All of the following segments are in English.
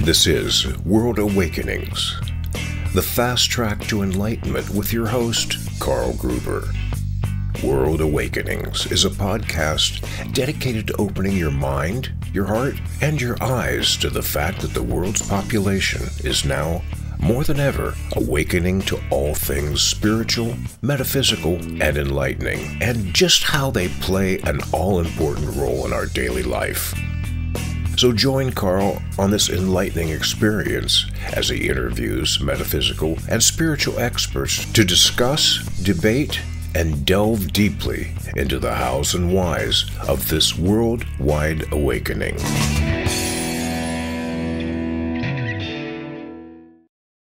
This is World Awakenings, the fast track to enlightenment with your host, Carl Gruber. World Awakenings is a podcast dedicated to opening your mind, your heart, and your eyes to the fact that the world's population is now, more than ever, awakening to all things spiritual, metaphysical, and enlightening, and just how they play an all-important role in our daily life. So join Carl on this enlightening experience as he interviews metaphysical and spiritual experts to discuss, debate, and delve deeply into the hows and whys of this worldwide awakening.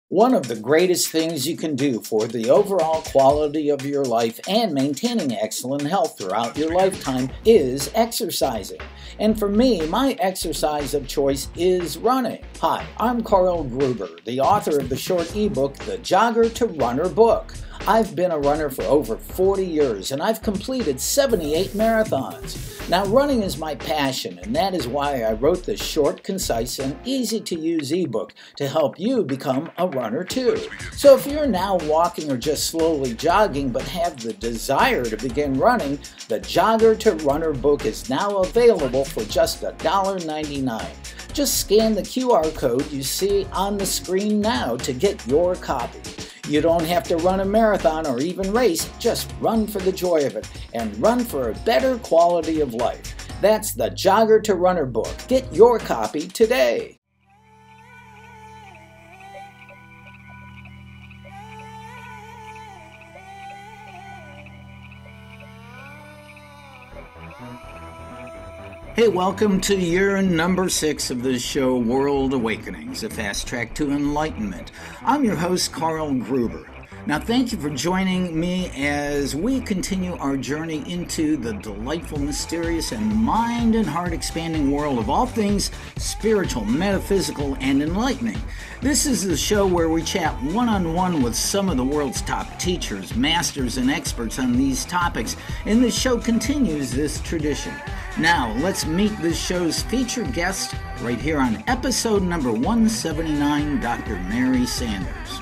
One of the greatest things you can do for the overall quality of your life and maintaining excellent health throughout your lifetime is exercising. And for me, my exercise of choice is running. Hi, I'm Carl Gruber, the author of the short ebook, The Jogger to Runner book. I've been a runner for over 40 years, and I've completed 78 marathons. Now, running is my passion, and that is why I wrote this short, concise, and easy-to-use ebook to help you become a runner too. So if you're now walking or just slowly jogging but have the desire to begin running, the Jogger to Runner book is now available for just $1.99. Just scan the QR code you see on the screen now to get your copy. You don't have to run a marathon or even race, just run for the joy of it and run for a better quality of life. That's the Jogger to Runner book. Get your copy today. Hey, welcome to year number 6 of the show, World Awakenings, a fast track to enlightenment. I'm your host, Carl Gruber. Now, thank you for joining me as we continue our journey into the delightful, mysterious, and mind and heart expanding world of all things spiritual, metaphysical, and enlightening. This is the show where we chat one-on-one with some of the world's top teachers, masters, and experts on these topics, and the show continues this tradition. Now, let's meet this show's featured guest right here on episode number 179, Dr. Mary Sanders.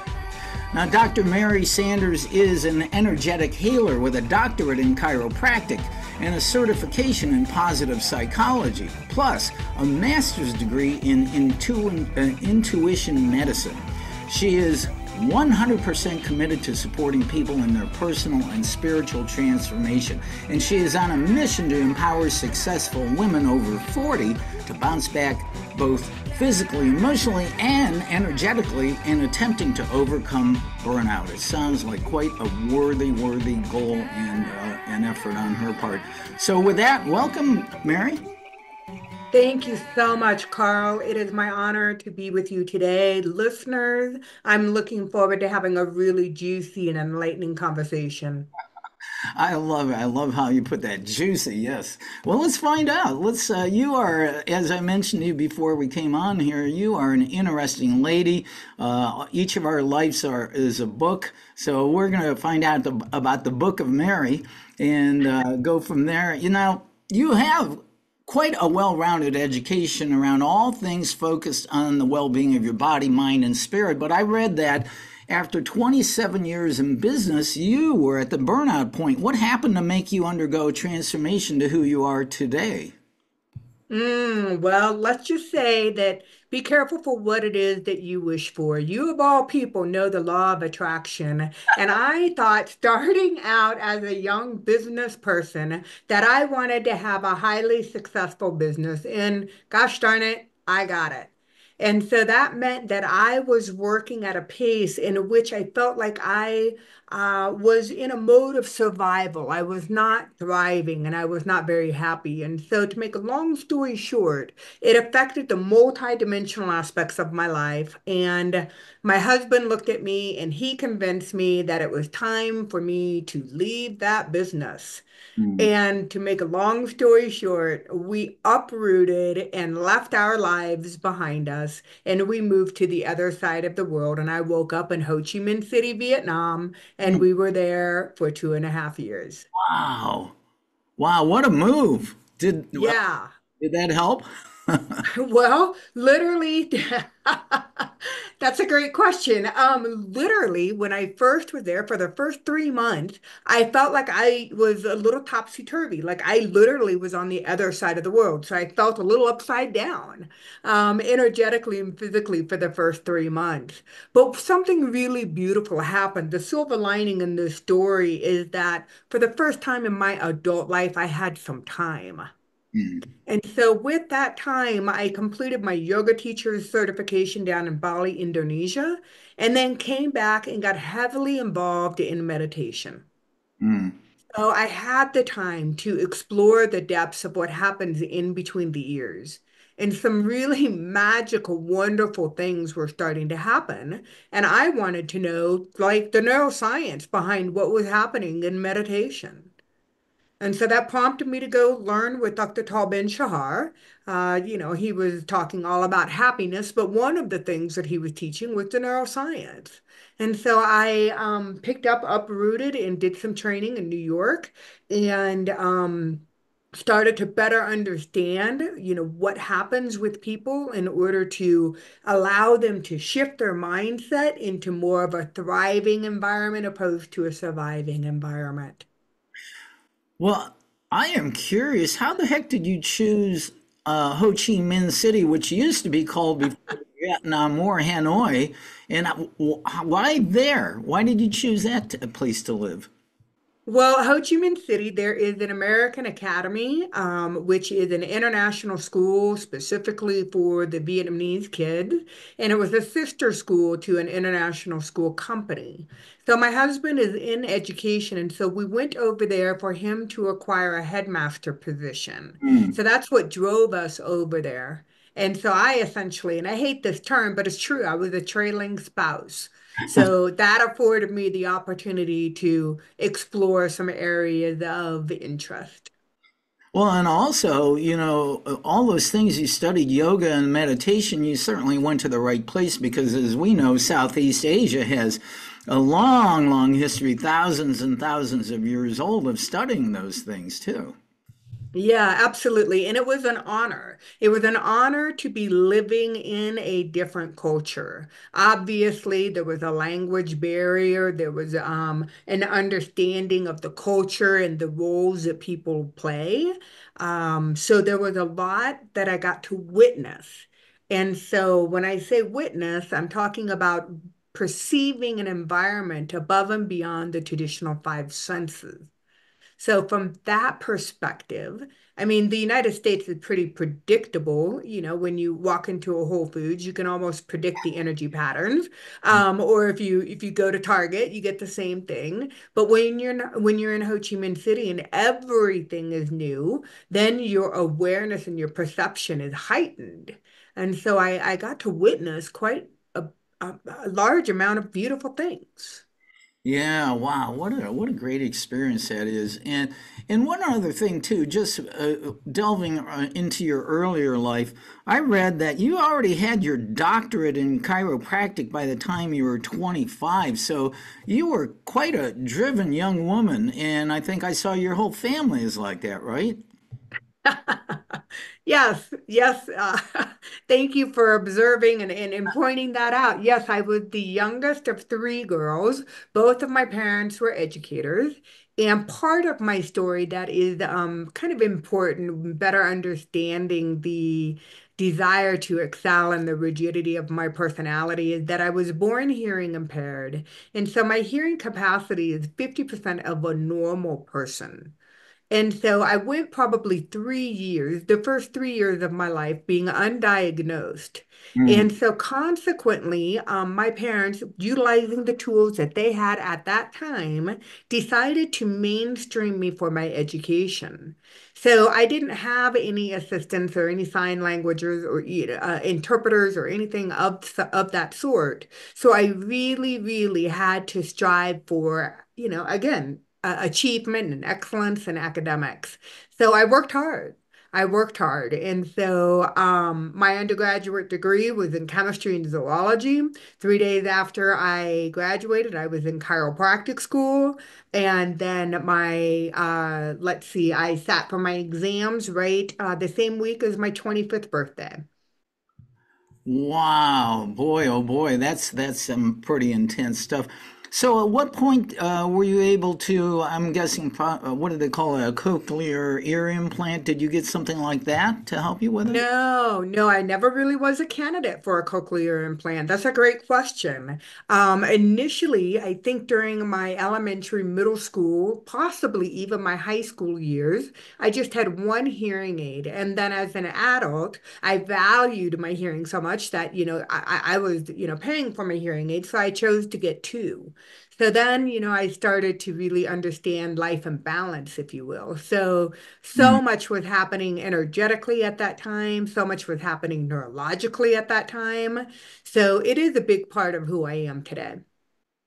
Now, Dr. Mary Sanders is an energetic healer with a doctorate in chiropractic and a certification in positive psychology, plus a master's degree in intuition medicine. She is 100% committed to supporting people in their personal and spiritual transformation, and she is on a mission to empower successful women over 40 to bounce back both physically, emotionally, and energetically in attempting to overcome burnout. It sounds like quite a worthy goal and an effort on her part. So with that, welcome, Mary. Thank you so much, Carl. It is my honor to be with you today. Listeners, I'm looking forward to having a really juicy and enlightening conversation. I love it. I love how you put that, juicy, yes. Well, let's find out. You are, as I mentioned to you before we came on here, you are an interesting lady. Each of our lives is a book. So we're going to find out about the Book of Mary and go from there. You know, you have quite a well-rounded education around all things focused on the well-being of your body, mind, and spirit. But I read that after 27 years in business, you were at the burnout point. What happened to make you undergo transformation to who you are today? Well, let's just say that be careful for what it is that you wish for. You, of all people, know the law of attraction. And I thought, starting out as a young business person, that I wanted to have a highly successful business. And gosh darn it, I got it. And so that meant that I was working at a pace in which I felt like I was in a mode of survival. I was not thriving and I was not very happy. And so, to make a long story short, it affected the multidimensional aspects of my life. And my husband looked at me and he convinced me that it was time for me to leave that business. And to make a long story short, we uprooted and left our lives behind us, and we moved to the other side of the world. And I woke up in Ho Chi Minh City, Vietnam, and we were there for 2.5 years. Wow. Wow, what a move. Did Yeah. Did that help? Well, literally, that's a great question. Literally, when I first was there for the first 3 months, I felt like I was a little topsy-turvy. Like I literally was on the other side of the world. So I felt a little upside down, energetically and physically for the first 3 months. But something really beautiful happened. The silver lining in this story is that for the first time in my adult life, I had some time. Mm, And so with that time, I completed my yoga teacher's certification down in Bali, Indonesia, and then came back and got heavily involved in meditation. mm. So I had the time to explore the depths of what happens in between the ears. And some really magical, wonderful things were starting to happen. And I wanted to know, like, the neuroscience behind what was happening in meditation. And so that prompted me to go learn with Dr. Tal Ben Shahar. He was talking all about happiness, but one of the things that he was teaching was the neuroscience. And so I picked up, uprooted, and did some training in New York and started to better understand, what happens with people in order to allow them to shift their mindset into more of a thriving environment opposed to a surviving environment. Well, I am curious, how the heck did you choose Ho Chi Minh City, which used to be called before the Vietnam War Hanoi, and why there? Why did you choose that place to live? Well, Ho Chi Minh City, there is an American Academy, which is an international school specifically for the Vietnamese kids. And it was a sister school to an international school company. So my husband is in education. And so we went over there for him to acquire a headmaster position. So Hmm. that's what drove us over there. And so I essentially, and I hate this term, but it's true, I was a trailing spouse. So that afforded me the opportunity to explore some areas of interest. Well, and also, all those things you studied, yoga and meditation, you certainly went to the right place because, as we know, Southeast Asia has a long, long history, thousands and thousands of years old of studying those things too. Yeah, absolutely. And it was an honor. It was an honor to be living in a different culture. Obviously, there was a language barrier, there was an understanding of the culture and the roles that people play. So there was a lot that I got to witness. And so when I say witness, I'm talking about perceiving an environment above and beyond the traditional five senses. So from that perspective, I mean, the United States is pretty predictable. When you walk into a Whole Foods, you can almost predict the energy patterns. Or if you go to Target, you get the same thing. But when you're in Ho Chi Minh City and everything is new, then your awareness and your perception is heightened. And so I got to witness quite a large amount of beautiful things. Yeah, wow, what a great experience that is. And one other thing too, just delving into your earlier life, I read that you already had your doctorate in chiropractic by the time you were 25. So you were quite a driven young woman, and I think I saw your whole family is like that, right? Yes, yes. Thank you for observing and pointing that out. Yes, I was the youngest of three girls. Both of my parents were educators. And part of my story that is kind of important, better understanding the desire to excel and the rigidity of my personality, is that I was born hearing impaired. And so my hearing capacity is 50% of a normal person. And so I went probably 3 years, the first 3 years of my life being undiagnosed. And Mm. so consequently, my parents, utilizing the tools that they had at that time, decided to mainstream me for my education. So I didn't have any assistants or any sign languages or interpreters or anything of that sort. So I really, really had to strive for, again, achievement and excellence in academics. So I worked hard. I worked hard. And so my undergraduate degree was in chemistry and zoology. 3 days after I graduated, I was in chiropractic school. And then let's see, I sat for my exams the same week as my 25th birthday. Wow, boy, oh boy, that's some pretty intense stuff. So, at what point were you able to? I'm guessing, what do they call it, a cochlear ear implant? Did you get something like that to help you with it? No, no, I never really was a candidate for a cochlear implant. That's a great question. Initially, I think during my elementary, middle school, possibly even my high school years, I just had one hearing aid. And then as an adult, I valued my hearing so much that, I was, paying for my hearing aid. So I chose to get two. So then, I started to really understand life and balance, if you will. So much was happening energetically at that time, so much was happening neurologically at that time. So it is a big part of who I am today.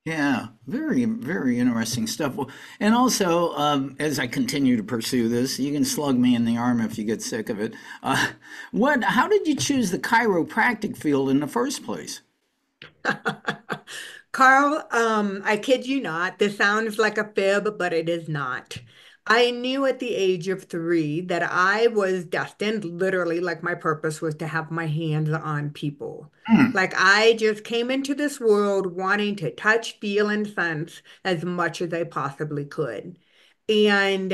Yeah, very, very interesting stuff. Well, and also, as I continue to pursue this, you can slug me in the arm if you get sick of it. How did you choose the chiropractic field in the first place? Carl, I kid you not, this sounds like a fib, but it is not. I knew at the age of 3 that I was destined, literally, like my purpose was to have my hands on people. Hmm. Like I just came into this world wanting to touch, feel, and sense as much as I possibly could. And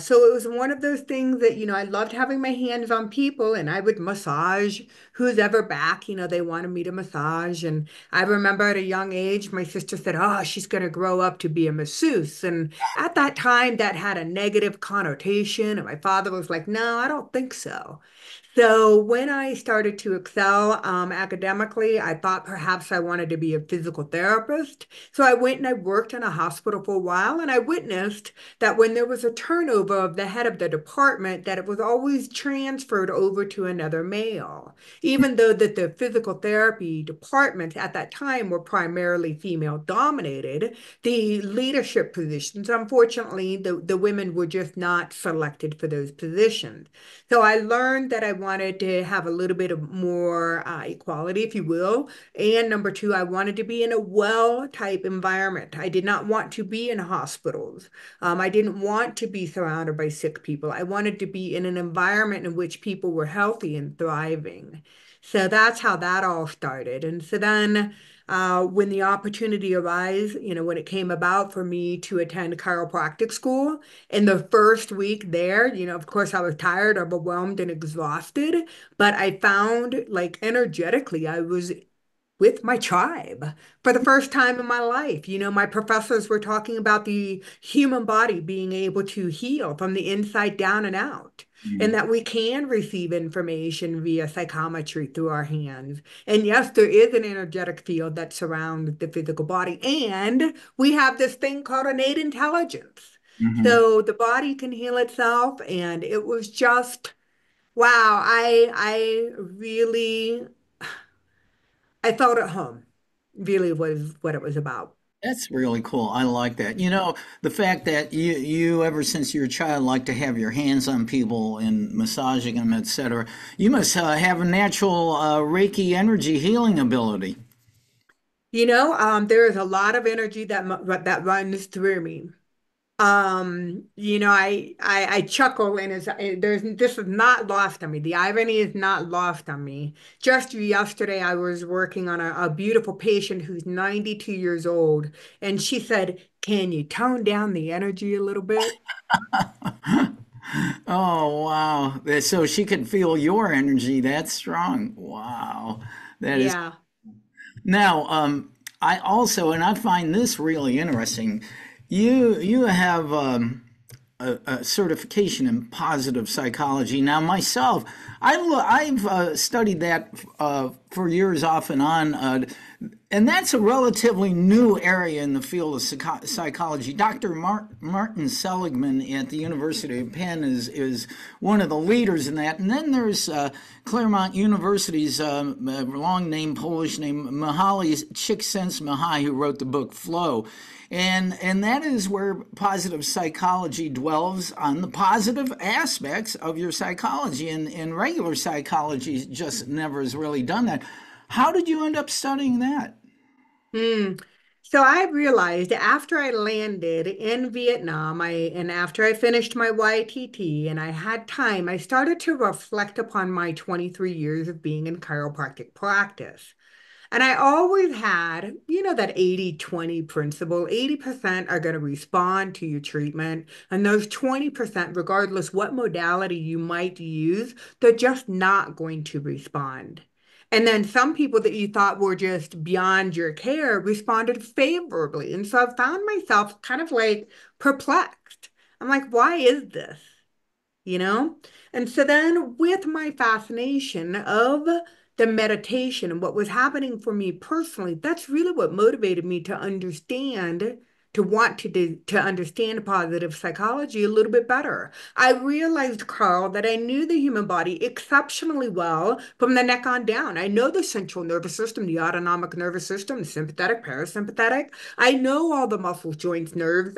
so it was one of those things that, I loved having my hands on people and I would massage who's ever back, they wanted me to massage. And I remember at a young age, my sister said, oh, she's going to grow up to be a masseuse. And at that time, that had a negative connotation. And my father was like, no, I don't think so. So when I started to excel academically, I thought perhaps I wanted to be a physical therapist. So I went and I worked in a hospital for a while, and I witnessed that when there was a turnover of the head of the department, that it was always transferred over to another male, even though that the physical therapy departments at that time were primarily female dominated. The leadership positions, unfortunately, the women were just not selected for those positions. So I learned that I wanted to have a little bit of more equality, if you will. And number two, I wanted to be in a well type environment. I did not want to be in hospitals. I didn't want to be surrounded by sick people. I wanted to be in an environment in which people were healthy and thriving. So that's how that all started. And so then when the opportunity arose, when it came about for me to attend chiropractic school, in the first week there, of course, I was tired, overwhelmed, and exhausted, but I found like energetically, I was with my tribe for the first time in my life. My professors were talking about the human body being able to heal from the inside down and out, and that we can receive information via psychometry through our hands. And yes, there is an energetic field that surrounds the physical body, and we have this thing called innate intelligence. Hmm. So the body can heal itself, and it was just wow. I really I felt at home, really was what it was about. That's really cool. I like that. The fact that you ever since you were a child like to have your hands on people and massaging them, etc. You must have a natural Reiki energy healing ability. There is a lot of energy that runs through me. I chuckle and this is not lost on me. The irony is not lost on me. Just yesterday, I was working on a beautiful patient who's 92 years old, and she said, "Can you tone down the energy a little bit?" Oh wow! So she can feel your energy that strong. Wow, that is Yeah. now. I also, and I find this really interesting. You have a certification in positive psychology. Now, myself, I've studied that for years off and on, and that's a relatively new area in the field of psychology. Dr. Martin Seligman at the University of Penn is one of the leaders in that. And then there's Claremont University's long name, Polish name, Mihaly Csikszentmihalyi, who wrote the book Flow. And that is where positive psychology dwells on the positive aspects of your psychology. And regular psychology just never has really done that. How did you end up studying that? Hmm. So I realized after I landed in Vietnam, and after I finished my YTT and I had time, I started to reflect upon my 23 years of being in chiropractic practice. And I always had, that 80-20 principle. 80% are going to respond to your treatment, and those 20%, regardless what modality you might use, they're just not going to respond. And then some people that you thought were just beyond your care responded favorably. And so I found myself kind of like perplexed. I'm like, why is this? you know? And so then, with my fascination of the meditation and what was happening for me personally, that's really what motivated me to understand, to want to understand positive psychology a little bit better. I realized, Carl, that I knew the human body exceptionally well from the neck on down. I know the central nervous system, the autonomic nervous system, the sympathetic, parasympathetic. I know all the muscles, joints, nerves.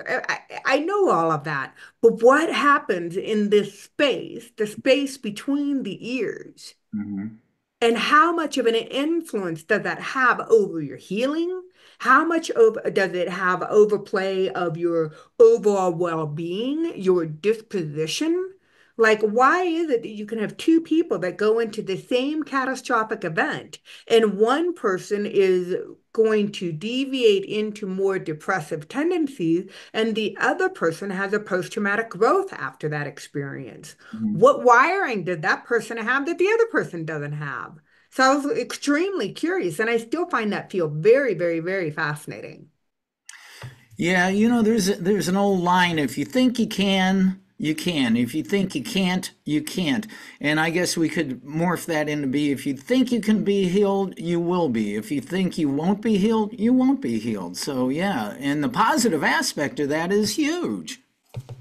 I know all of that. But what happens in this space, the space between the ears, Mhm. and how much of an influence does that have over your healing? How much does it have overplay of your overall well-being, your disposition? Like, why is it that you can have two people that go into the same catastrophic event, and one person is going to deviate into more depressive tendencies, and the other person has a post-traumatic growth after that experience? Mhm. What wiring did that person have that the other person doesn't have? So I was extremely curious, and I still find that feel very, very, very fascinating. Yeah, there's an old line: if you think you can, you can. If you think you can't, you can't. And I guess we could morph that into be: if you think you can be healed, you will be. If you think you won't be healed, you won't be healed. So yeah, and the positive aspect of that is huge.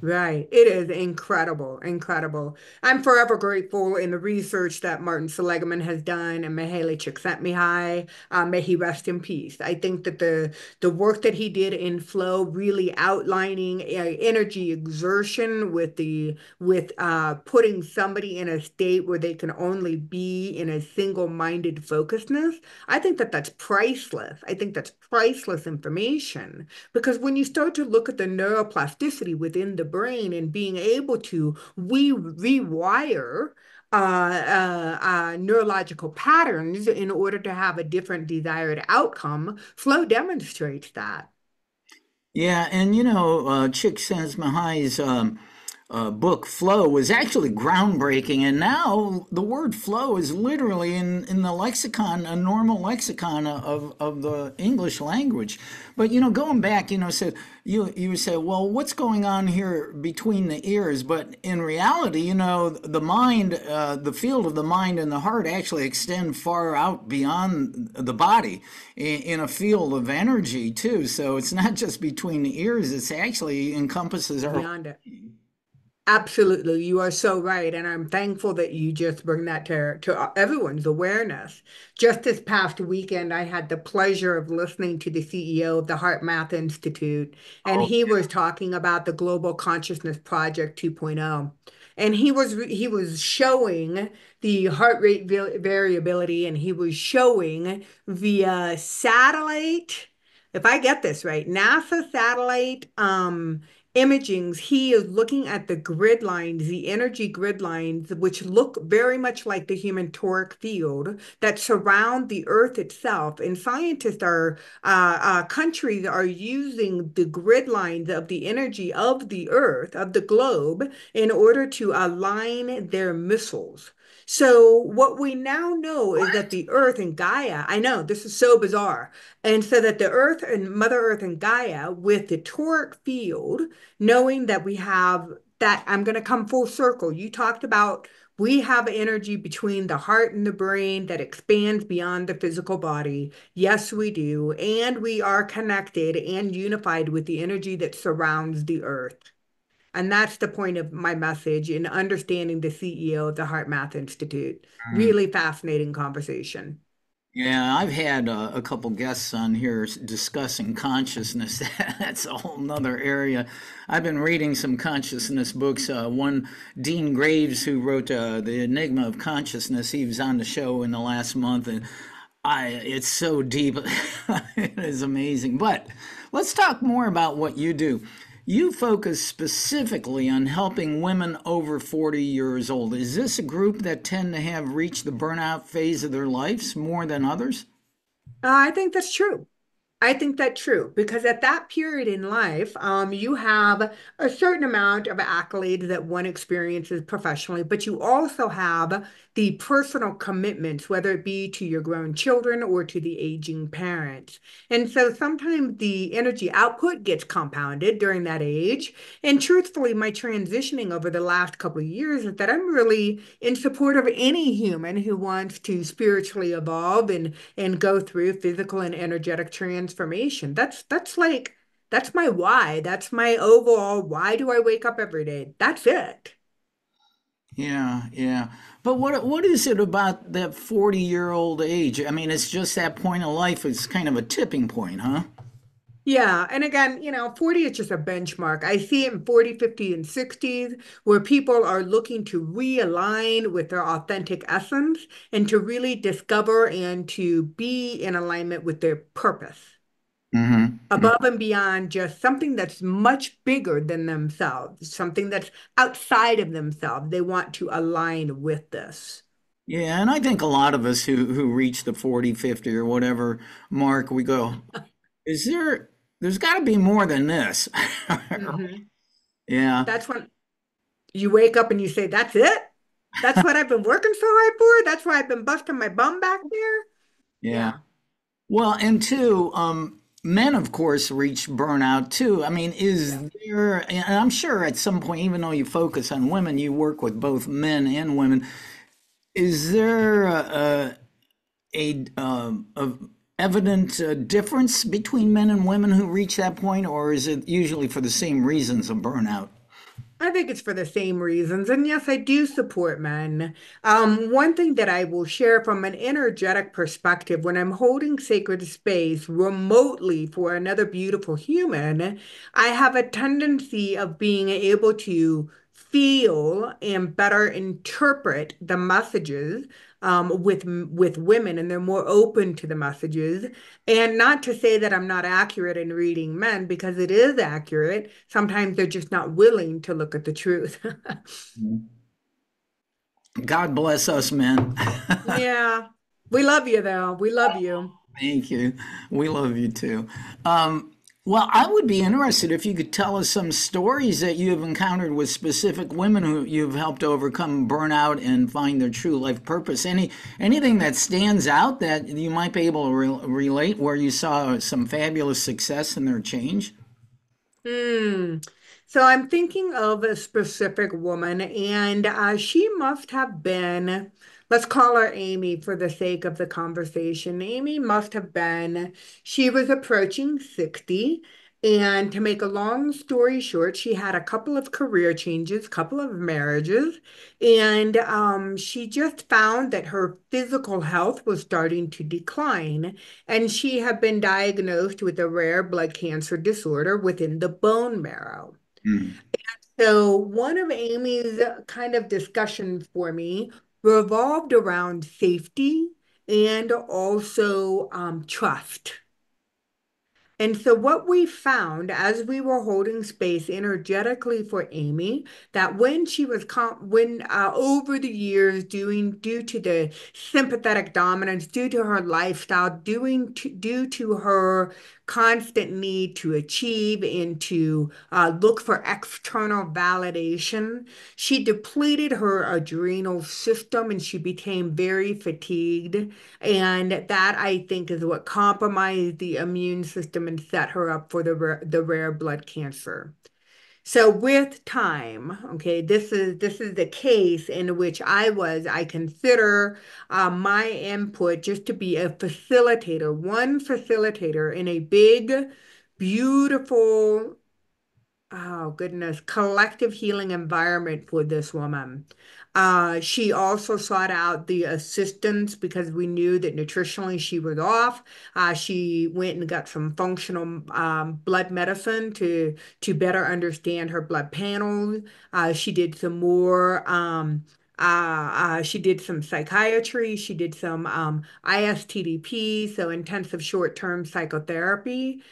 Right. It is incredible, incredible. I'm forever grateful in the research that Martin Seligman has done and Mihaly Csikszentmihalyi. May he rest in peace. I think that the work that he did in flow, really outlining energy exertion with putting somebody in a state where they can only be in a single-minded focusedness. I think that that's priceless. I think that's priceless information. Because when you start to look at the neuroplasticity within the brain and being able to rewire neurological patterns in order to have a different desired outcome, flow demonstrates that. Yeah, and Csikszentmihalyi's book Flow was actually groundbreaking, and now the word flow is literally in the lexicon, a normal lexicon of the English language. But going back, so you say, well, what's going on here between the ears? But in reality, the mind, the field of the mind and the heart actually extend far out beyond the body in a field of energy too. So it's not just between the ears; it's actually encompasses our. Beyond it. Absolutely, you are so right, and I'm thankful that you just bring that to everyone's awareness. Just this past weekend, I had the pleasure of listening to the CEO of the Heart Math Institute, and he was talking about the Global Consciousness Project 2.0. And he was showing the heart rate variability, and he was showing via satellite, if I get this right, NASA satellite imagings. He is looking at the grid lines, the energy grid lines, which look very much like the human toric field that surround the Earth itself. And scientists countries are using the grid lines of the energy of the Earth, of the globe, in order to align their missiles. So what we now know is that the Earth and Gaia, I know this is so bizarre, and so that the Earth and Mother Earth and Gaia with the toric field, knowing that we have that, I'm going to come full circle. You talked about we have energy between the heart and the brain that expands beyond the physical body. Yes, we do. And we are connected and unified with the energy that surrounds the earth. And that's the point of my message in understanding the CEO of the Heart Math Institute. Really fascinating conversation. Yeah, I've had a couple guests on here discussing consciousness. That's a whole nother area. I've been reading some consciousness books. One, Dean Graves, who wrote The Enigma of Consciousness, he was on the show in the last month, and it's so deep. It is amazing. But let's talk more about what you do. You focus specifically on helping women over 40 years old. Is this a group that tend to have reached the burnout phase of their lives more than others? I think that's true. I think that's true because at that period in life, you have a certain amount of accolades that one experiences professionally, but you also have the personal commitments, whether it be to your grown children or to the aging parents. And so sometimes the energy output gets compounded during that age. And truthfully, my transitioning over the last couple of years is that I'm really in support of any human who wants to spiritually evolve and go through physical and energetic transformation. That's my why. That's my overall why do I wake up every day? That's it. Yeah, yeah. But what is it about that 40-year-old age? I mean, it's just that point of life. It's kind of a tipping point, huh? Yeah, and again, 40 is just a benchmark. I see it in 40, 50, and 60s where people are looking to realign with their authentic essence and to really discover and to be in alignment with their purpose. Mm-hmm. Above and beyond just something that's much bigger than themselves, something that's outside of themselves. They want to align with this. Yeah, and I think a lot of us who reach the 40, 50, or whatever mark, we go, is there's got to be more than this. Hmm. Yeah, That's when you wake up and you say, that's it? That's what I've been working so hard for? That's why I've been busting my bum back there? yeah. Yeah. Well, and two, men, of course, reach burnout too. I mean, is Yeah. there, and I'm sure at some point, even though you focus on women, you work with both men and women. Is there a evident difference between men and women who reach that point, or is it usually for the same reasons of burnout? I think it's for the same reasons. And yes, I do support men. One thing that I will share from an energetic perspective, when I'm holding sacred space remotely for another beautiful human, I have a tendency of being able to feel and better interpret the messages with women, and they're more open to the messages. And not to say that I'm not accurate in reading men, because it is accurate. Sometimes they're just not willing to look at the truth. God bless us, men. Yeah. We love you, though. We love you. Thank you. We love you too. Um, well, I would be interested if you could tell us some stories that you have encountered with specific women who you've helped overcome burnout and find their true life purpose. Anything that stands out that you might be able to relate where you saw some fabulous success in their change? Hmm. So I'm thinking of a specific woman, and she must have been, let's call her Amy for the sake of the conversation. Amy must have been, she was approaching 60. And to make a long story short, she had a couple of career changes, couple of marriages, and she just found that her physical health was starting to decline. And she had been diagnosed with a rare blood cancer disorder within the bone marrow. Mm. So, one of Amy's kind of discussions for me revolved around safety and also trust. And so, what we found as we were holding space energetically for Amy, that when she was when over the years, doing due to the sympathetic dominance, due to her lifestyle, due to her constant need to achieve and to look for external validation, she depleted her adrenal system and she became very fatigued. And that I think is what compromised the immune system and set her up for the rare blood cancer. So with time, okay, this is the case in which I consider my input just to be a facilitator, one facilitator in a big, beautiful, oh goodness, collective healing environment for this woman. She also sought out the assistance because we knew that nutritionally she was off. She went and got some functional blood medicine to better understand her blood panels. She did some more. She did some psychiatry. She did some ISTDP, so intensive short-term psychotherapy.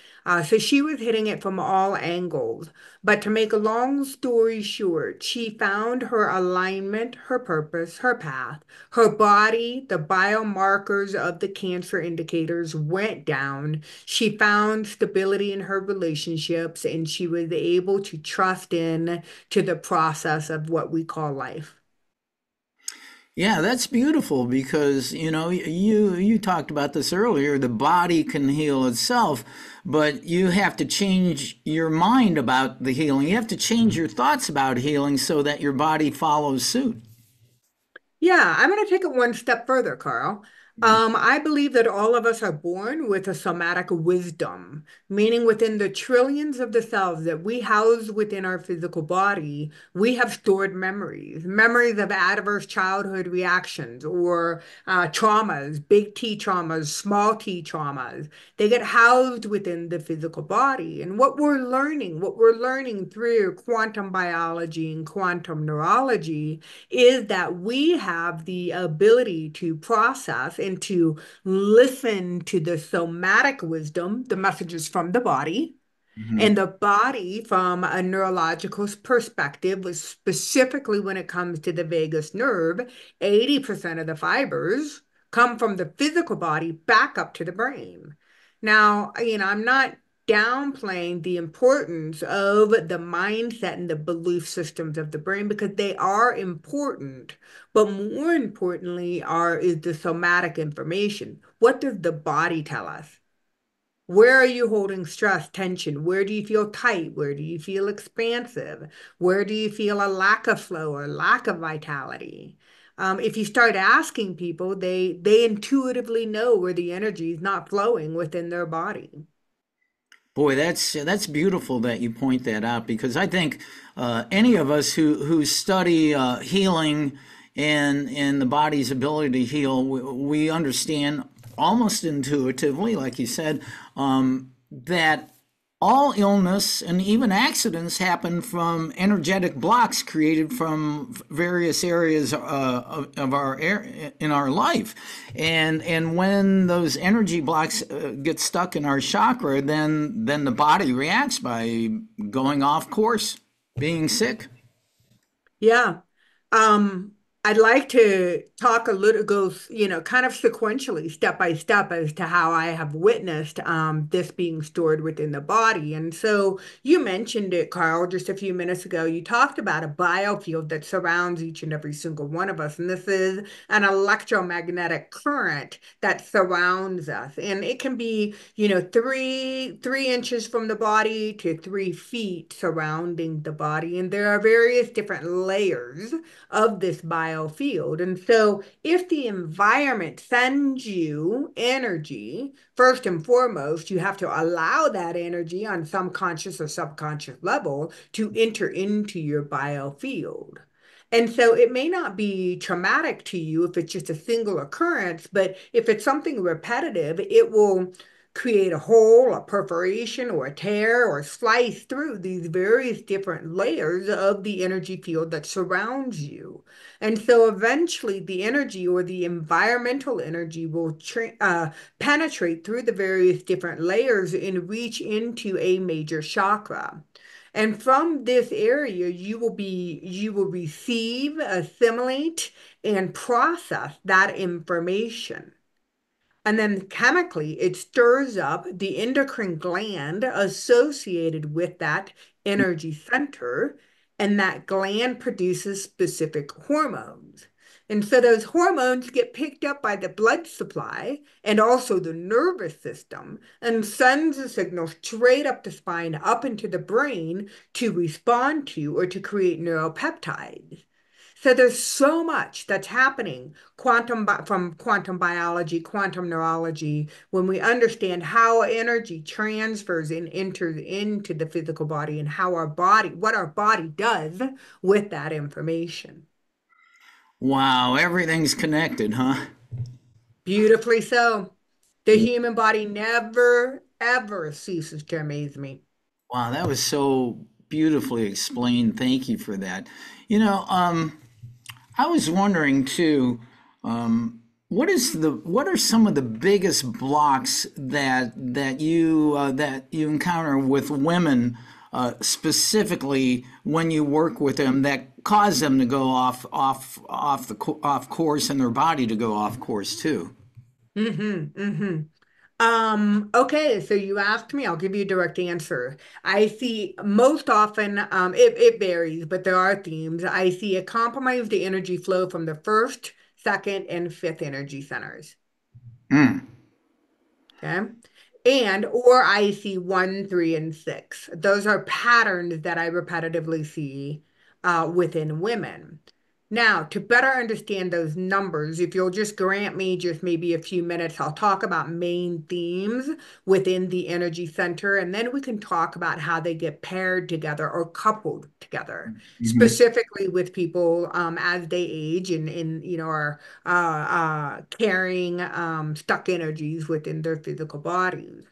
So she was hitting it from all angles. But to make a long story short, she found her alignment, her purpose, her path, her body, the biomarkers of the cancer indicators went down. She found stability in her relationships, and she was able to trust in to the process of what we call life. Yeah, that's beautiful because you talked about this earlier. The body can heal itself, but you have to change your mind about the healing. You have to change your thoughts about healing so that your body follows suit. Yeah, I'm going to take it one step further, Carl. I believe that all of us are born with a somatic wisdom, meaning within the trillions of the cells that we house within our physical body, we have stored memories, memories of adverse childhood reactions or traumas, big T traumas, small T traumas. They get housed within the physical body. And what we're learning through quantum biology and quantum neurology is that we have the ability to process and to listen to the somatic wisdom, the messages from the body, Mhm. and the body from a neurological perspective, specifically when it comes to the vagus nerve, 80% of the fibers come from the physical body back up to the brain. Now, I'm not downplaying the importance of the mindset and the belief systems of the brain because they are important, but more importantly is the somatic information. What does the body tell us? Where are you holding stress, tension? Where do you feel tight? Where do you feel expansive? Where do you feel a lack of flow or lack of vitality? If you start asking people, they intuitively know where the energy is not flowing within their body. Boy, that's beautiful that you point that out because I think any of us who study healing and the body's ability to heal, we understand almost intuitively, like you said, that all illness and even accidents happen from energetic blocks created from various areas of our in our life, and when those energy blocks get stuck in our chakra, then the body reacts by going off course, being sick. Yeah. Um, I'd like to talk a little, kind of sequentially, step by step, as to how I have witnessed this being stored within the body. And so you mentioned it, Carl, just a few minutes ago. You talked about a biofield that surrounds each and every single one of us. And this is an electromagnetic current that surrounds us. And it can be, three inches from the body to 3 feet surrounding the body. And there are various different layers of this biofield. And so, if the environment sends you energy, first and foremost, you have to allow that energy on some conscious or subconscious level to enter into your biofield. And so it may not be traumatic to you if it's just a single occurrence, but if it's something repetitive, it will create a hole, a perforation, or a tear, or slice through these various different layers of the energy field that surrounds you. And so eventually the energy or the environmental energy will penetrate through the various different layers and reach into a major chakra. And from this area, you will receive, assimilate, and process that information. And then chemically, it stirs up the endocrine gland associated with that energy center, and that gland produces specific hormones. And so those hormones get picked up by the blood supply and also the nervous system and sends a signal straight up the spine, up into the brain to respond to or to create neuropeptides. So there's so much that's happening from quantum biology, quantum neurology, when we understand how energy transfers and enters into the physical body and what our body does with that information. Wow, everything's connected, huh? Beautifully so. The human body never, ever ceases to amaze me. Wow, that was so beautifully explained. Thank you for that. You know, I was wondering too, what are some of the biggest blocks that you encounter with women, specifically when you work with them, that cause them to go off course, and their body to go off course too. Mm-hmm, mm-hmm. Okay, so you asked me, I'll give you a direct answer. I see most often, it varies, but there are themes. I see a compromised energy flow from the first, second, and fifth energy centers. Mm, Okay. And or I see one, three, and six. Those are patterns that I repetitively see within women. Now, to better understand those numbers, if you'll just grant me just maybe a few minutes, I'll talk about main themes within the energy center, and then we can talk about how they get paired together or coupled together, mhm, specifically with people as they age and are carrying stuck energies within their physical bodies.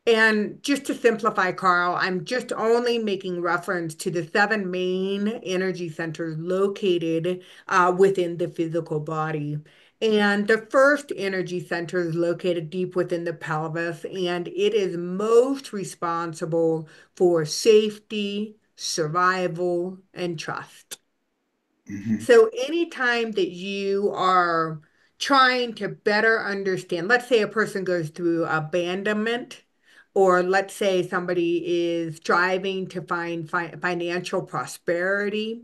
And just to simplify, Carl, I'm just only making reference to the seven main energy centers located within the physical body. And the first energy center is located deep within the pelvis, and it is most responsible for safety, survival, and trust. mhm, So anytime that you are trying to better understand, let's say a person goes through abandonment, or let's say somebody is striving to find financial prosperity,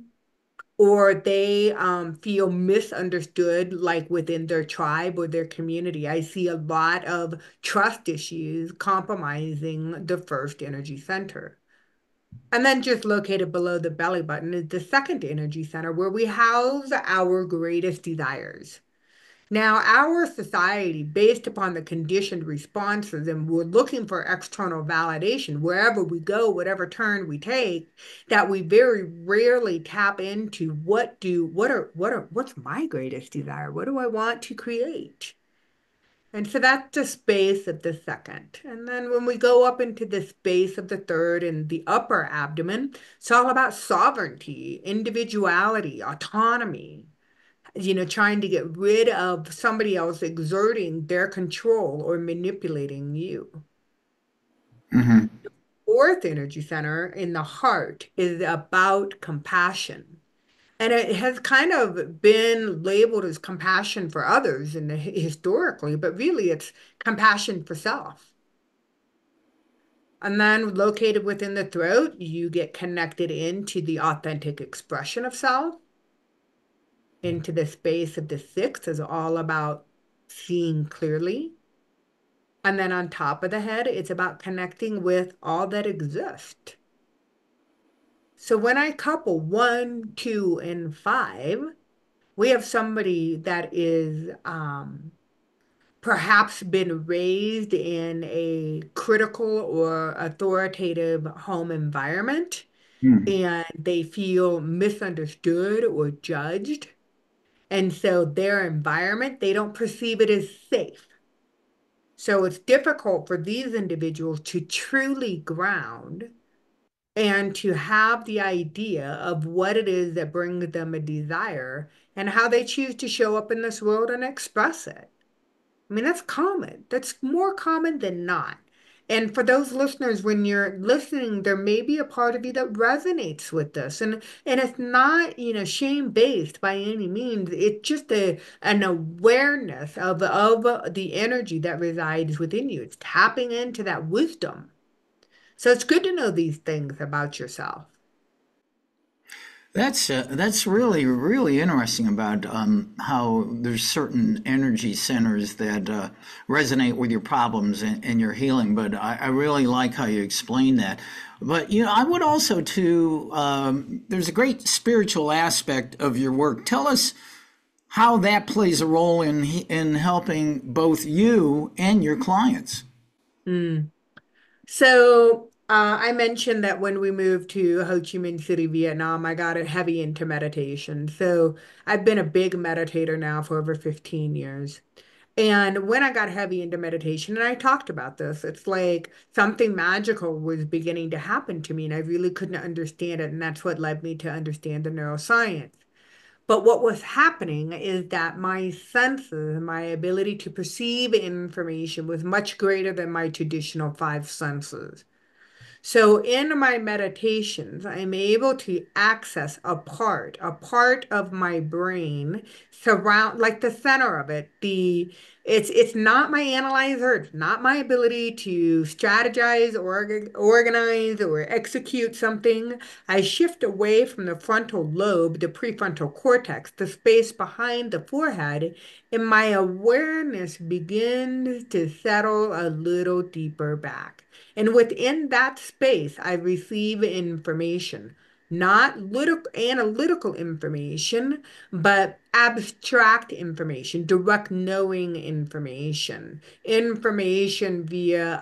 or they feel misunderstood, like within their tribe or their community. I see a lot of trust issues compromising the first energy center. And then just located below the belly button is the second energy center where we house our greatest desires. Now, our society, based upon the conditioned responses, and we're looking for external validation wherever we go, whatever turn we take, that we very rarely tap into what's my greatest desire? What do I want to create? And so that's the space of the second. And then when we go up into the space of the third and the upper abdomen, it's all about sovereignty, individuality, autonomy, trying to get rid of somebody else exerting their control or manipulating you. mhm, Fourth energy center in the heart is about compassion. And it has kind of been labeled as compassion for others historically, but really it's compassion for self. And then located within the throat, you get connected into the authentic expression of self, into the space of the sixth is all about seeing clearly. And then on top of the head, it's about connecting with all that exists. So when I couple one, two, and five, we have somebody that is perhaps been raised in a critical or authoritative home environment, mm, and they feel misunderstood or judged. And so their environment, they don't perceive it as safe. So it's difficult for these individuals to truly ground and to have the idea of what it is that brings them a desire and how they choose to show up in this world and express it. I mean, that's common. That's more common than not. And for those listeners, when you're listening, there may be a part of you that resonates with this. And it's not, shame-based by any means. It's just an awareness of the energy that resides within you. It's tapping into that wisdom. So it's good to know these things about yourself. That's really interesting about how there's certain energy centers that resonate with your problems and your healing. But I really like how you explain that. But I would also too. There's a great spiritual aspect of your work. Tell us how that plays a role in helping both you and your clients. Mm. So. I mentioned that when we moved to Ho Chi Minh City, Vietnam, I got heavy into meditation. So I've been a big meditator now for over 15 years. And when I got heavy into meditation, and I talked about this, it's like something magical was beginning to happen to me, and I really couldn't understand it. And that's what led me to understand the neuroscience. But what was happening is that my senses, my ability to perceive information was much greater than my traditional five senses. So in my meditations, I'm able to access a part of my brain, surround like the center of it. It's not my analyzer, it's not my ability to strategize, organize, or execute something. I shift away from the frontal lobe, the prefrontal cortex, the space behind the forehead, and my awareness begins to settle a little deeper back. And within that space, I receive information, not analytical information, but abstract information, direct knowing information, information via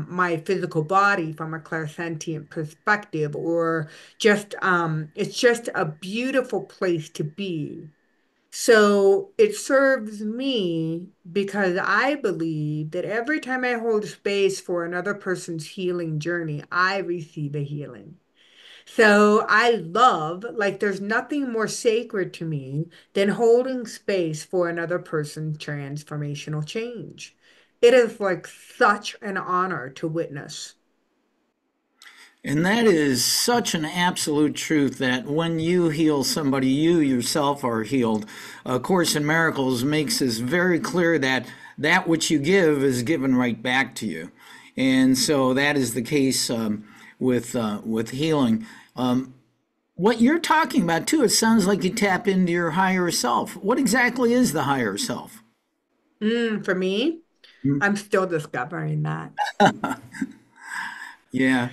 my physical body from a clairsentient perspective, or it's just a beautiful place to be. So it serves me because I believe that every time I hold space for another person's healing journey, I receive a healing. So I love, like, there's nothing more sacred to me than holding space for another person's transformational change. It is like such an honor to witness. And that is such an absolute truth that when you heal somebody, you yourself are healed. A Course in Miracles makes this very clear that that which you give is given right back to you. And so that is the case with healing. What you're talking about, too, it sounds like you tap into your higher self. What exactly is the higher self? For me, I'm still discovering that. Yeah.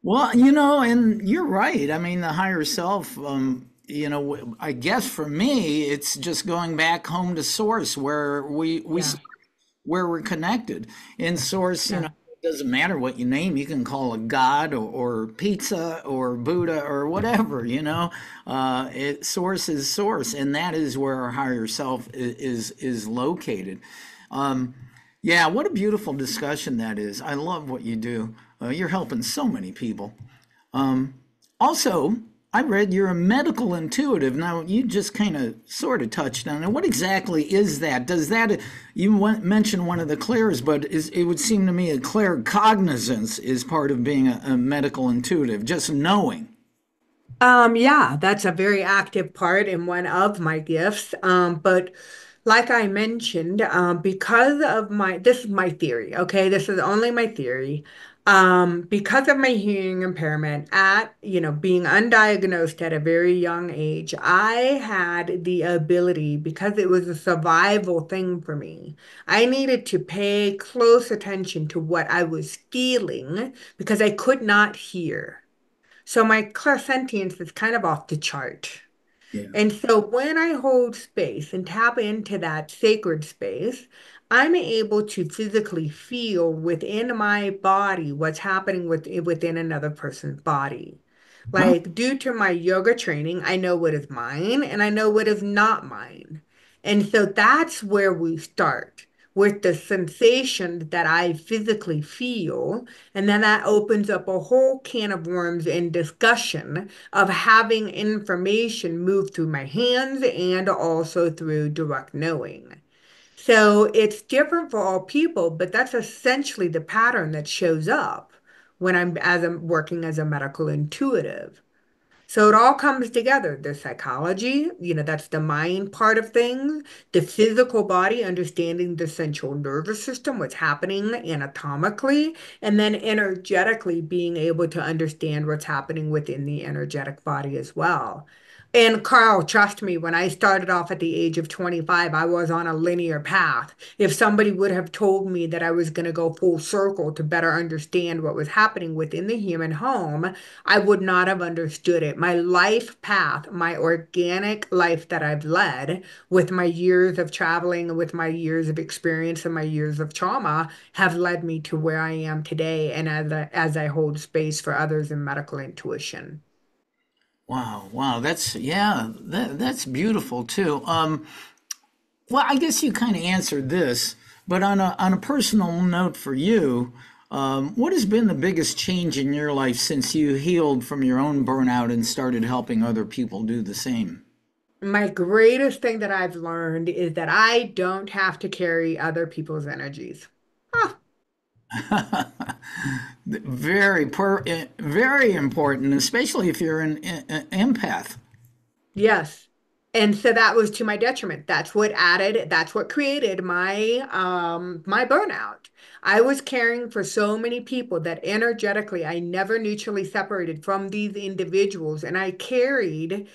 Well, you know, and you're right. I mean, the higher self, I guess for me, it's just going back home to source where Yeah, where we're connected. In source, yeah. it doesn't matter what you name. You can call it God or pizza or Buddha or whatever, source is source, and that is where our higher self is located. Um, yeah, what a beautiful discussion that is. I love what you do. You're helping so many people. Um, Also, I read you're a medical intuitive. Now, you just kind of sort of touched on it. What exactly is that? Does that, mentioned one of the clairs, but it would seem to me a claircognizance is part of being a medical intuitive, just knowing. Yeah, that's a very active part in one of my gifts. But like I mentioned, because of this is my theory, okay? This is only my theory. Because of my hearing impairment being undiagnosed at a very young age, I had the ability, because it was a survival thing for me, I needed to pay close attention to what I was feeling because I could not hear. So my clairsentience is kind of off the chart. Yeah. And so when I hold space and tap into that sacred space, I'm able to physically feel within my body what's happening within another person's body. Huh? Like, due to my yoga training, I know what is mine and I know what is not mine. And so that's where we start with the sensation that I physically feel. And then that opens up a whole can of worms in discussion of having information move through my hands and also through direct knowing. So it's different for all people, but that's essentially the pattern that shows up when I'm working as a medical intuitive. So it all comes together. The psychology, that's the mind part of things, the physical body, understanding the central nervous system, what's happening anatomically, and then energetically being able to understand what's happening within the energetic body as well. And Carl, trust me, when I started off at the age of 25, I was on a linear path. If somebody would have told me that I was going to go full circle to better understand what was happening within the human home, I would not have understood it. My life path, my organic life that I've led with my years of traveling, with my years of experience and my years of trauma, have led me to where I am today and as I hold space for others in medical intuition. Wow, wow, that's beautiful too. Well, I guess you kind of answered this, but on a personal note for you, what has been the biggest change in your life since you healed from your own burnout and started helping other people do the same? My greatest thing that I've learned is that I don't have to carry other people's energies. Ah, Very important, especially if you're an empath. yes. And so that was to my detriment. That's what created my burnout. I was caring for so many people that energetically I never mutually separated from these individuals, and I carried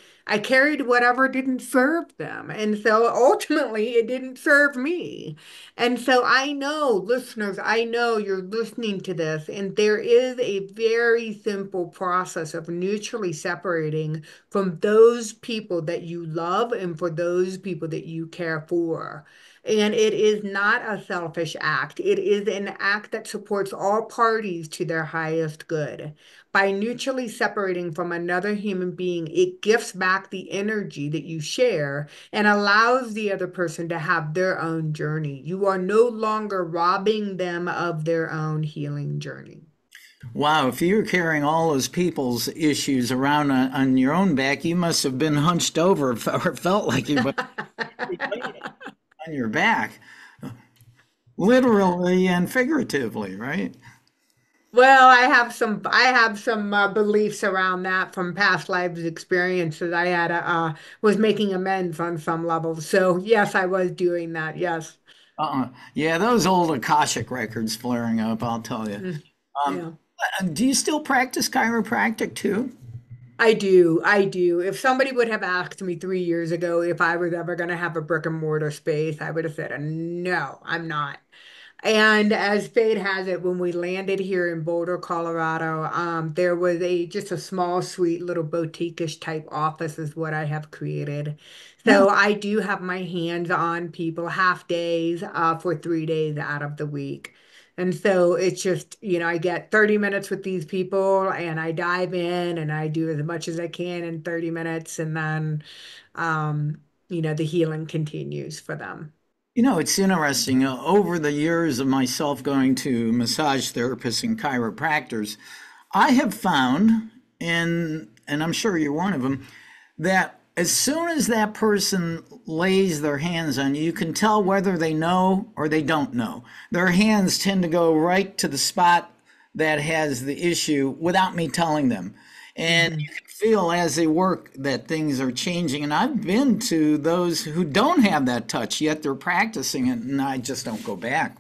whatever didn't serve them. And so ultimately it didn't serve me. And so I know, listeners, I know you're listening to this, and there is a very simple process of mutually separating from those people that you love and for those people that you care for. And it is not a selfish act. It is an act that supports all parties to their highest good. By mutually separating from another human being, it gifts back the energy that you share and allows the other person to have their own journey. You are no longer robbing them of their own healing journey. Wow, if you're carrying all those people's issues around on your own back, you must have been hunched over or felt like you were on your back, literally and figuratively, right? Well, I have some beliefs around that from past lives experiences. I had was making amends on some level. So yes, I was doing that. Yes. Yeah, those old Akashic records flaring up, I'll tell you. Mm, Um, yeah. do you still practice chiropractic too? I do. I do. If somebody would have asked me 3 years ago if I was ever going to have a brick and mortar space, I would have said, no, I'm not. And as fate has it, when we landed here in Boulder, Colorado, there was just a small, sweet little boutique-ish type office is what I have created. Yeah. So I do have my hands on people half days for 3 days out of the week. And so it's just, I get 30 minutes with these people and I dive in and I do as much as I can in 30 minutes and then, um, the healing continues for them. You know, it's interesting. Over the years of myself going to massage therapists and chiropractors, I have found, and I'm sure you're one of them, that as soon as that person lays their hands on you, you can tell whether they know or they don't know. Their hands tend to go right to the spot that has the issue without me telling them. And you Mhm. can feel as they work that things are changing. And I've been to those who don't have that touch, yet they're practicing it, and I just don't go back.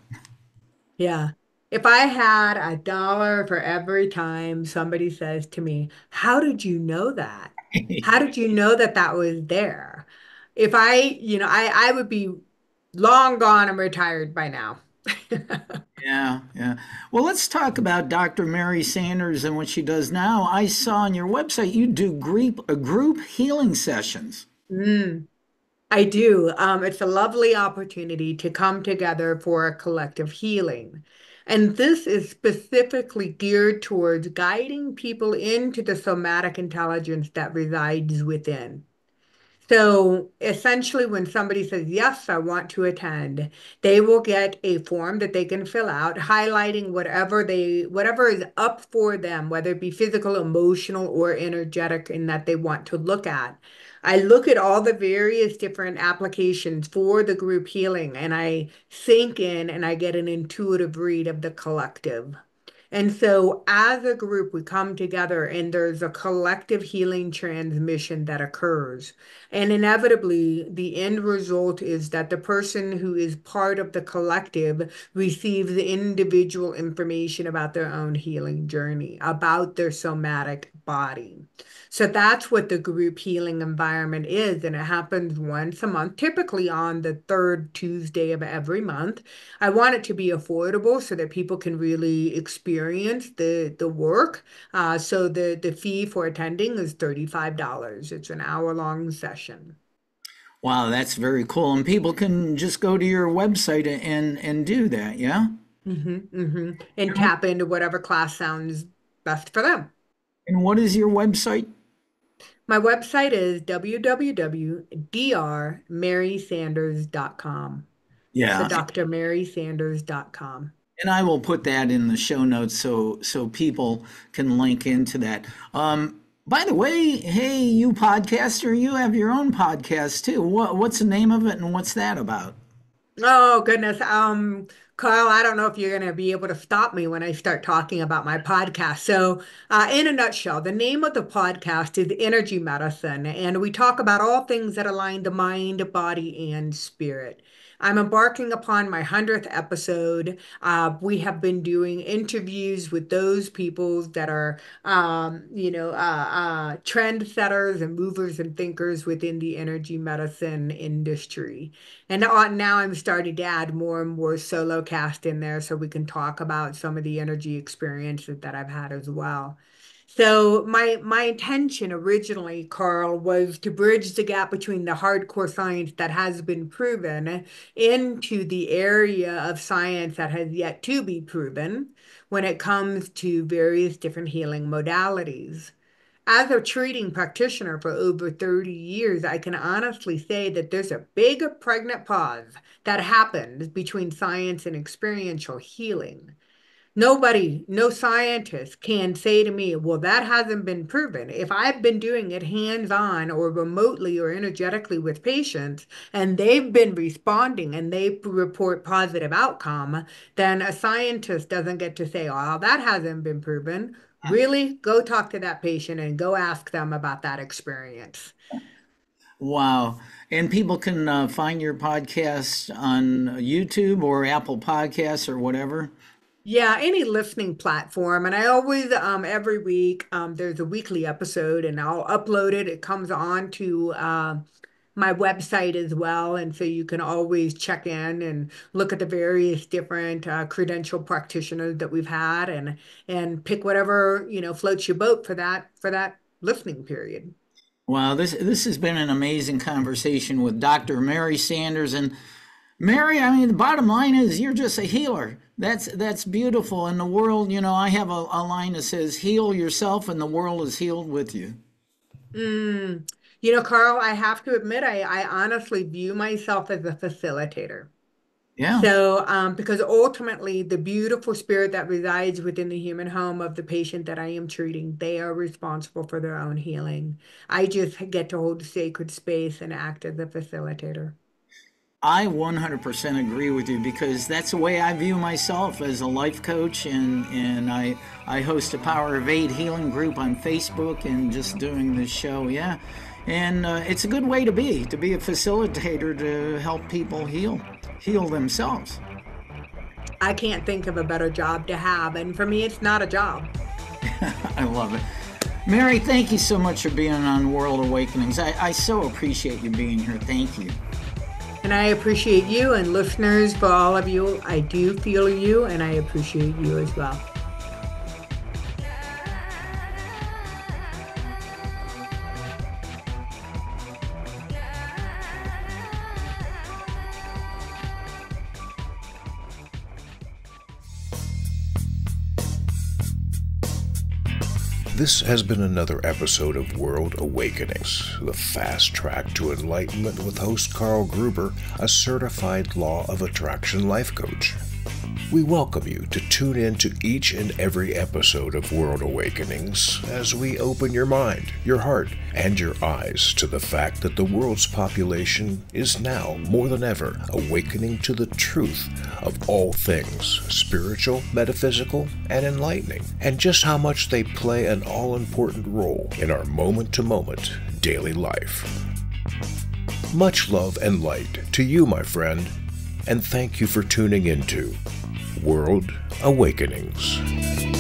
Yeah. If I had $1 for every time somebody says to me, how did you know that? How did you know that that was there? If I would be long gone and retired by now. Yeah, yeah. Well, let's talk about Dr. Mary Sanders and what she does now. I saw on your website you do group healing sessions. Mm, I do. It's a lovely opportunity to come together for a collective healing. And this is specifically geared towards guiding people into the somatic intelligence that resides within. So essentially, when somebody says, yes, I want to attend, they will get a form that they can fill out, highlighting whatever is up for them, whether it be physical, emotional, or energetic, in that they want to look at. I look at all the various different applications for the group healing and I sink in and I get an intuitive read of the collective. And so, as a group, we come together and there's a collective healing transmission that occurs. And inevitably, the end result is that the person who is part of the collective receives individual information about their own healing journey, about their somatic body. So that's what the group healing environment is. And it happens once a month, typically on the third Tuesday of every month. I want it to be affordable so that people can really experience the work. So the fee for attending is $35. It's an hour-long session. Wow, that's very cool. And people can just go to your website and do that, yeah? And tap into whatever class sounds best for them. And what is your website? My website is www.drmarysanders.com. So Yeah. drmarysanders.com. And I will put that in the show notes so people can link into that. By the way, hey, you podcaster, you have your own podcast too. What's the name of it and what's that about? Oh goodness. Carl, I don't know if you're going to be able to stop me when I start talking about my podcast. So, in a nutshell, the name of the podcast is Energy Medicine, and we talk about all things that align the mind, body, and spirit. I'm embarking upon my 100th episode. We have been doing interviews with those people that are, trendsetters and movers and thinkers within the energy medicine industry. And now I'm starting to add more and more solo cast in there so we can talk about some of the energy experiences that I've had as well. So my intention originally, Carl, was to bridge the gap between the hardcore science that has been proven into the area of science that has yet to be proven when it comes to various different healing modalities. As a treating practitioner for over 30 years, I can honestly say that there's a big pregnant pause that happens between science and experiential healing. Nobody, no scientist can say to me, well, that hasn't been proven. If I've been doing it hands-on or remotely or energetically with patients and they've been responding and they report positive outcome, then a scientist doesn't get to say, oh, that hasn't been proven. Really, go talk to that patient and go ask them about that experience. Wow. And people can find your podcast on YouTube or Apple Podcasts or whatever. Yeah, any listening platform. And I always, every week, there's a weekly episode and I'll upload it. It comes on to my website as well. And so you can always check in and look at the various different credential practitioners that we've had and pick whatever, floats your boat for that listening period. Wow, this has been an amazing conversation with Dr. Mary Sanders. And Mary, I mean, the bottom line is you're just a healer. That's beautiful. In the world, I have a line that says, heal yourself and the world is healed with you. Carl, I have to admit, I honestly view myself as a facilitator. Yeah. So, because ultimately, the beautiful spirit that resides within the human home of the patient that I am treating, they are responsible for their own healing. I just get to hold a sacred space and act as a facilitator. I 100% agree with you because that's the way I view myself as a life coach, and I host a Power of Eight healing group on Facebook and just doing this show, yeah. And it's a good way to be a facilitator to help people heal themselves. I can't think of a better job to have, and for me, it's not a job. I love it. Mary, thank you so much for being on World Awakenings. I so appreciate you being here. Thank you. And I appreciate you, and listeners, for all of you. I do feel you, and I appreciate you as well. This has been another episode of World Awakenings, the fast track to enlightenment with host Carl Gruber, a certified law of attraction life coach. We welcome you to tune in to each and every episode of World Awakenings as we open your mind, your heart, and your eyes to the fact that the world's population is now, more than ever, awakening to the truth of all things spiritual, metaphysical, and enlightening, and just how much they play an all-important role in our moment-to-moment daily life. Much love and light to you, my friend, and thank you for tuning into World Awakenings.